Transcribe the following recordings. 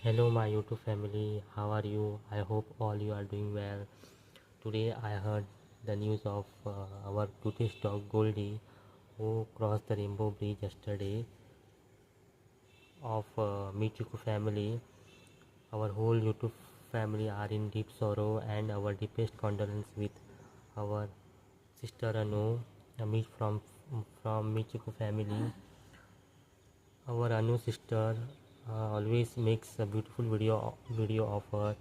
Hello my YouTube family, how are you? I hope all you are doing well. Today I heard the news of our cutest dog Goldy who crossed the rainbow bridge yesterday of Michikoo family. Our whole YouTube family are in deep sorrow and our deepest condolence with our sister Anu from Michikoo family. Our Anu sister always makes a beautiful video of her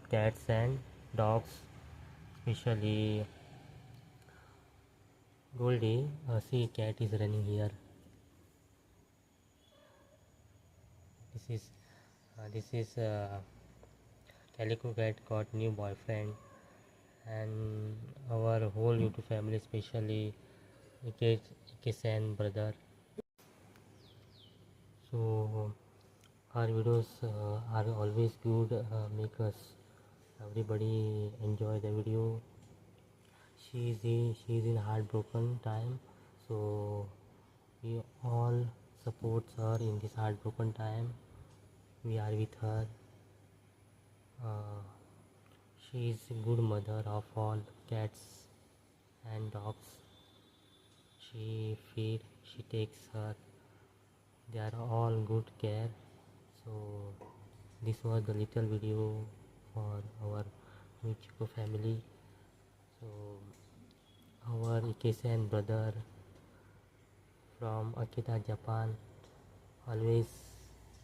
cats and dogs, especially Goldie. See, cat is running here. This is Calico cat got new boyfriend, and our whole YouTube family, especially Ikes and brother. So our videos are always good. Make us everybody enjoy the video. She's in heartbroken time, so we all supports her in this heartbroken time. We are with her. uh, she is a good mother of all cats and dogs. She takes her, they are all good care. So this was the little video for our Michiko family. So our Ikesan brother from Akita, Japan, always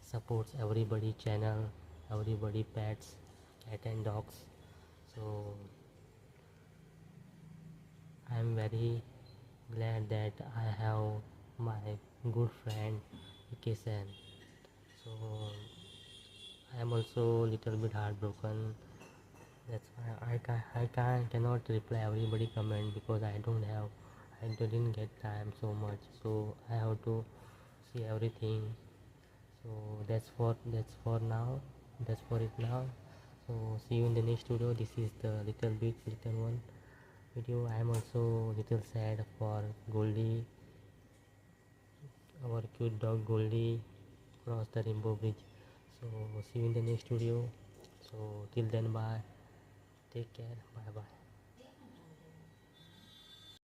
supports everybody channel, everybody pets, cat and dogs. So I am very glad that I have my good friend Ikesan. So I am also little bit heartbroken. That's why cannot reply everybody comment because I didn't get time so much. So I have to see everything. So that's for now. That's for it now. So see you in the next video. This is the little one video. I am also little sad for Goldie, our cute dog Goldie cross the rainbow bridge. So see you in the next video. So till then, bye, take care, bye bye.